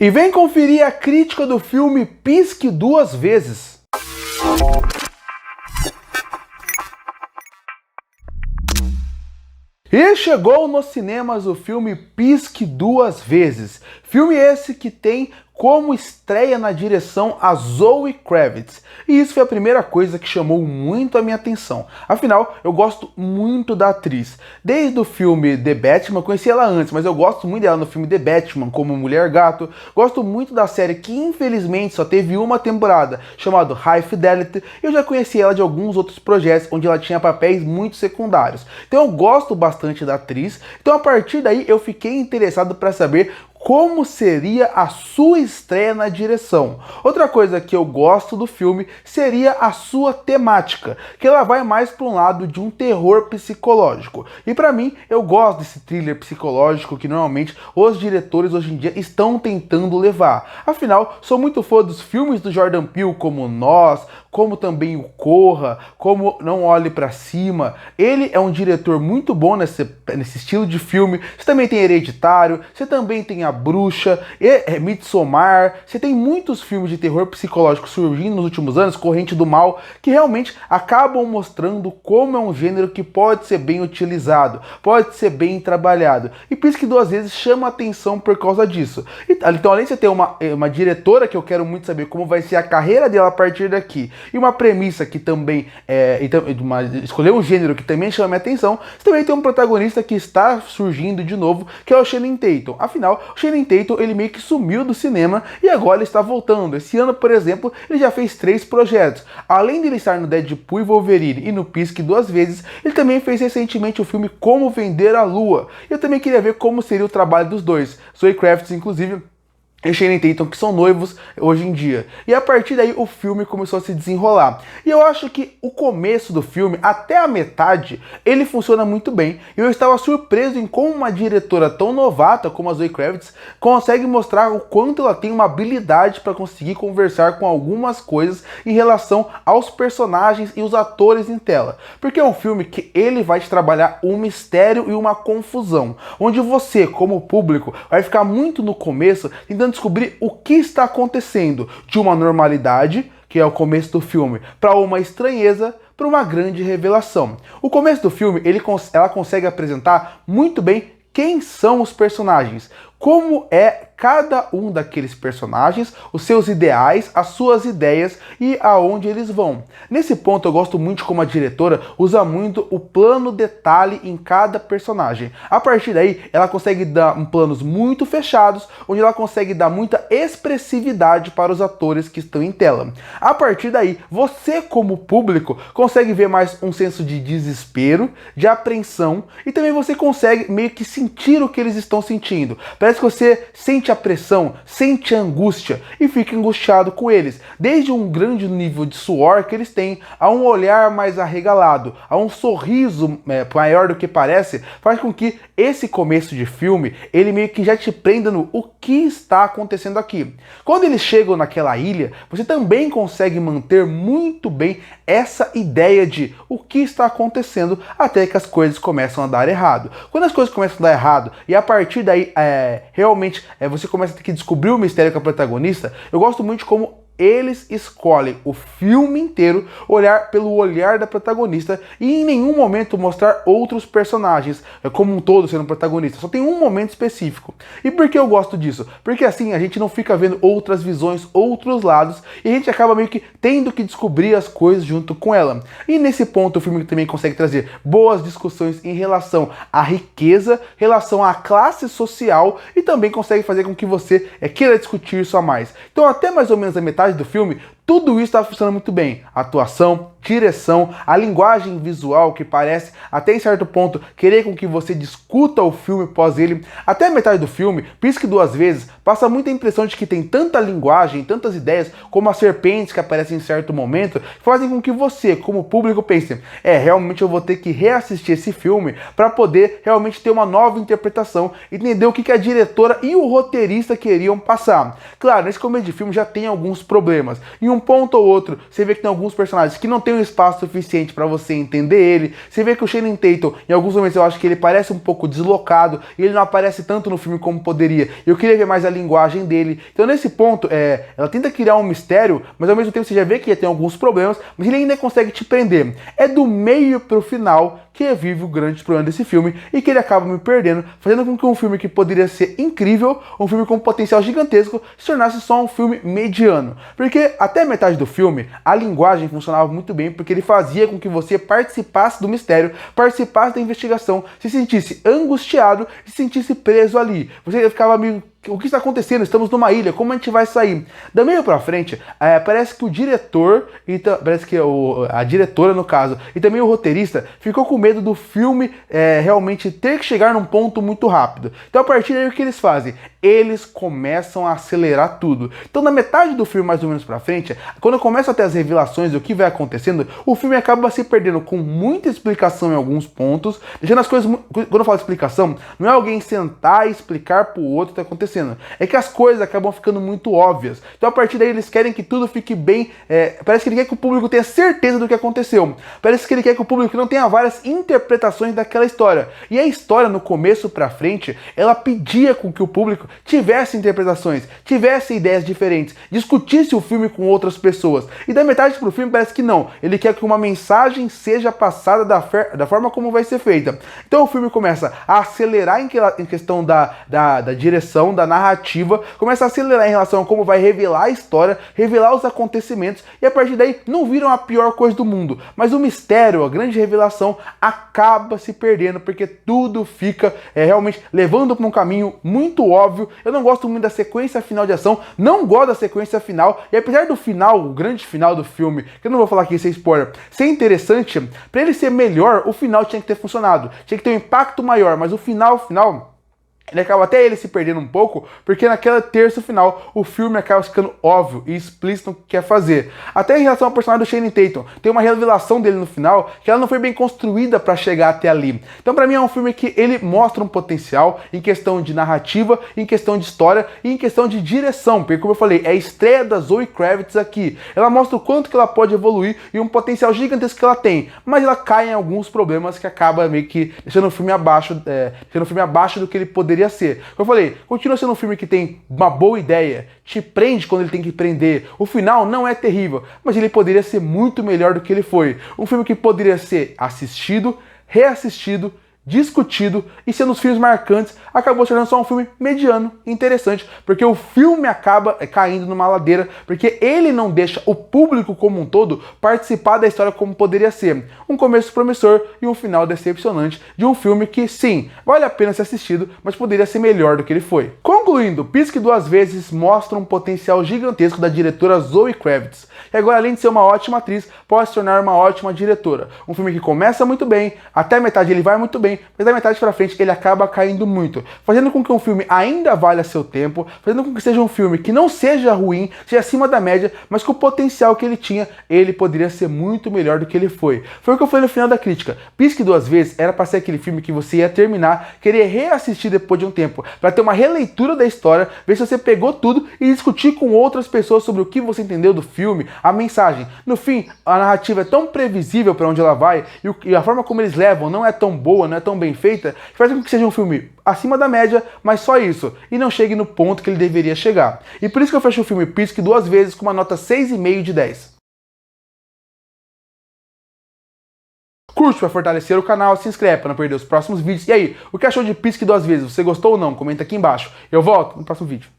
E vem conferir a crítica do filme Pisque Duas Vezes. E chegou nos cinemas o filme Pisque Duas Vezes. Filme esse que tem como estreia na direção a Zoe Kravitz. E isso foi a primeira coisa que chamou muito a minha atenção. Afinal, eu gosto muito da atriz. Desde o filme The Batman, eu conheci ela antes, mas eu gosto muito dela no filme The Batman, como Mulher Gato. Gosto muito da série que infelizmente só teve uma temporada, chamado High Fidelity. Eu já conheci ela de alguns outros projetos, onde ela tinha papéis muito secundários. Então eu gosto bastante da atriz. Então a partir daí eu fiquei interessado para saber como seria a sua estreia na direção. Outra coisa que eu gosto do filme seria a sua temática, que ela vai mais para um lado de um terror psicológico. E para mim, eu gosto desse thriller psicológico que normalmente os diretores hoje em dia estão tentando levar. Afinal, sou muito fã dos filmes do Jordan Peele, como Nós, como também o Corra, como Não Olhe Pra Cima. Ele é um diretor muito bom nesse estilo de filme. Você também tem Hereditário, você também tem A Bruxa, Midsommar. Você tem muitos filmes de terror psicológico surgindo nos últimos anos, Corrente do Mal, que realmente acabam mostrando como é um gênero que pode ser bem utilizado, pode ser bem trabalhado. E Pisque Duas Vezes chama a atenção por causa disso. Então, além de você ter uma diretora que eu quero muito saber como vai ser a carreira dela a partir daqui, e uma premissa que também escolher um gênero que também chama a minha atenção, você também tem um protagonista que está surgindo de novo, que é o Channing Tatum. Afinal, o Channing Tatum, ele meio que sumiu do cinema e agora ele está voltando. Esse ano, por exemplo, ele já fez 3 projetos. Além de ele estar no Deadpool e Wolverine e no Pisque Duas Vezes, ele também fez recentemente o filme Como Vender a Lua. Eu também queria ver como seria o trabalho dos dois. Zoe Kravitz, inclusive, e Channing Tatum, que são noivos hoje em dia. E a partir daí o filme começou a se desenrolar. E eu acho que o começo do filme, até a metade, ele funciona muito bem. E eu estava surpreso em como uma diretora tão novata como a Zoe Kravitz consegue mostrar o quanto ela tem uma habilidade para conseguir conversar com algumas coisas em relação aos personagens e os atores em tela. Porque é um filme que ele vai te trabalhar um mistério e uma confusão, onde você, como público, vai ficar muito no começo tentando descobrir o que está acontecendo, de uma normalidade, que é o começo do filme, para uma estranheza, para uma grande revelação. O começo do filme, ela consegue apresentar muito bem quem são os personagens, como é cada um daqueles personagens, os seus ideais, as suas ideias e aonde eles vão. Nesse ponto eu gosto muito de como a diretora usa muito o plano detalhe em cada personagem. A partir daí ela consegue dar planos muito fechados, onde ela consegue dar muita expressividade para os atores que estão em tela. A partir daí você, como público, consegue ver mais um senso de desespero, de apreensão, e também você consegue meio que sentir o que eles estão sentindo. Parece que você sente a pressão, sente a angústia e fica angustiado com eles. Desde um grande nível de suor que eles têm, a um olhar mais arregalado, a um sorriso maior do que parece, faz com que esse começo de filme, ele meio que já te prenda no o que está acontecendo aqui. Quando eles chegam naquela ilha, você também consegue manter muito bem essa ideia de o que está acontecendo até que as coisas começam a dar errado. Quando as coisas começam a dar errado e a partir daí realmente você começa a ter que descobrir o mistério com a protagonista, eu gosto muito de como eles escolhem o filme inteiro olhar pelo olhar da protagonista e em nenhum momento mostrar outros personagens como um todo sendo protagonista. Só tem um momento específico. E por que eu gosto disso? Porque assim a gente não fica vendo outras visões, outros lados, e a gente acaba meio que tendo que descobrir as coisas junto com ela. E nesse ponto o filme também consegue trazer boas discussões em relação à riqueza, relação à classe social, e também consegue fazer com que você queira discutir isso a mais. Então até mais ou menos a metade do filme, tudo isso está funcionando muito bem. Atuação, direção, a linguagem visual que parece, até em certo ponto, querer com que você discuta o filme após ele. Até a metade do filme, Pisque Duas Vezes, passa muita impressão de que tem tanta linguagem, tantas ideias, como as serpentes que aparecem em certo momento, que fazem com que você, como público, pense, realmente eu vou ter que reassistir esse filme para poder realmente ter uma nova interpretação e entender o que a diretora e o roteirista queriam passar. Claro, nesse começo de filme já tem alguns problemas. Em um um ponto ou outro, você vê que tem alguns personagens que não tem um espaço suficiente para você entender ele. Você vê que o Channing Tatum, em alguns momentos eu acho que ele parece um pouco deslocado e ele não aparece tanto no filme como poderia. Eu queria ver mais a linguagem dele. Então nesse ponto, ela tenta criar um mistério, mas ao mesmo tempo você já vê que tem alguns problemas, mas ele ainda consegue te prender. É do meio pro final que vive o grande problema desse filme e que ele acaba me perdendo, fazendo com que um filme que poderia ser incrível, um filme com potencial gigantesco, se tornasse só um filme mediano. Porque até a metade do filme, a linguagem funcionava muito bem, porque ele fazia com que você participasse do mistério, participasse da investigação, se sentisse angustiado, se sentisse preso ali. Você ficava meio... O que está acontecendo? Estamos numa ilha, como a gente vai sair? Da meio pra frente, parece que o diretor, parece que a diretora no caso, e também o roteirista, ficou com medo do filme realmente ter que chegar num ponto muito rápido. Então a partir daí o que eles fazem? Eles começam a acelerar tudo. Então na metade do filme, mais ou menos pra frente, quando começam a ter as revelações do que vai acontecendo, o filme acaba se perdendo com muita explicação em alguns pontos, deixando as coisas... Quando eu falo explicação, não é alguém sentar e explicar pro outro o que está acontecendo. É que as coisas acabam ficando muito óbvias. Então a partir daí eles querem que tudo fique bem... parece que ele quer que o público tenha certeza do que aconteceu. Parece que ele quer que o público não tenha várias interpretações daquela história. E a história, no começo pra frente, ela pedia com que o público tivesse interpretações, tivesse ideias diferentes, discutisse o filme com outras pessoas. E da metade pro filme parece que não. Ele quer que uma mensagem seja passada da forma como vai ser feita. Então o filme começa a acelerar em questão da direção, da narrativa, começa a acelerar em relação a como vai revelar a história, revelar os acontecimentos, e a partir daí não viram a pior coisa do mundo, mas o mistério, a grande revelação acaba se perdendo, porque tudo fica realmente levando para um caminho muito óbvio. Eu não gosto muito da sequência final de ação, não gosto da sequência final, e apesar do final, o grande final do filme, que eu não vou falar aqui sem spoiler, ser interessante, para ele ser melhor, o final tinha que ter funcionado, tinha que ter um impacto maior, mas o final... Ele acaba até ele se perdendo um pouco, porque naquela terça final o filme acaba ficando óbvio e explícito no que quer fazer. Até em relação ao personagem do Channing Tatum, tem uma revelação dele no final que ela não foi bem construída para chegar até ali. Então para mim é um filme que ele mostra um potencial em questão de narrativa, em questão de história e em questão de direção, porque como eu falei, é a estreia da Zoe Kravitz aqui. Ela mostra o quanto que ela pode evoluir e um potencial gigantesco que ela tem, mas ela cai em alguns problemas que acaba meio que deixando o filme abaixo do que ele poderia ser. Como eu falei, continua sendo um filme que tem uma boa ideia, te prende quando ele tem que prender. O final não é terrível, mas ele poderia ser muito melhor do que ele foi. Um filme que poderia ser assistido, reassistido, discutido e sendo os filmes marcantes, acabou se tornando só um filme mediano, interessante, porque o filme acaba caindo numa ladeira, porque ele não deixa o público como um todo participar da história como poderia ser. Um começo promissor e um final decepcionante de um filme que, sim, vale a pena ser assistido, mas poderia ser melhor do que ele foi. Concluindo, Pisque Duas Vezes mostra um potencial gigantesco da diretora Zoe Kravitz, e agora, além de ser uma ótima atriz, pode se tornar uma ótima diretora. Um filme que começa muito bem, até a metade ele vai muito bem, mas da metade pra frente ele acaba caindo muito, fazendo com que um filme ainda valha seu tempo, fazendo com que seja um filme que não seja ruim, seja acima da média, mas com o potencial que ele tinha, ele poderia ser muito melhor do que ele foi. Foi o que eu falei no final da crítica. Pisque Duas Vezes era pra ser aquele filme que você ia terminar, querer reassistir depois de um tempo, pra ter uma releitura da história, ver se você pegou tudo e discutir com outras pessoas sobre o que você entendeu do filme, a mensagem. No fim, a narrativa é tão previsível pra onde ela vai e a forma como eles levam não é tão boa, não é tão bem feita, que faz com que seja um filme acima da média, mas só isso, e não chegue no ponto que ele deveria chegar. E por isso que eu fecho o filme Pisque Duas Vezes com uma nota 6,5 de 10. Curte para fortalecer o canal, se inscreve para não perder os próximos vídeos. E aí, o que achou de Pisque Duas Vezes? Você gostou ou não? Comenta aqui embaixo. Eu volto no próximo vídeo.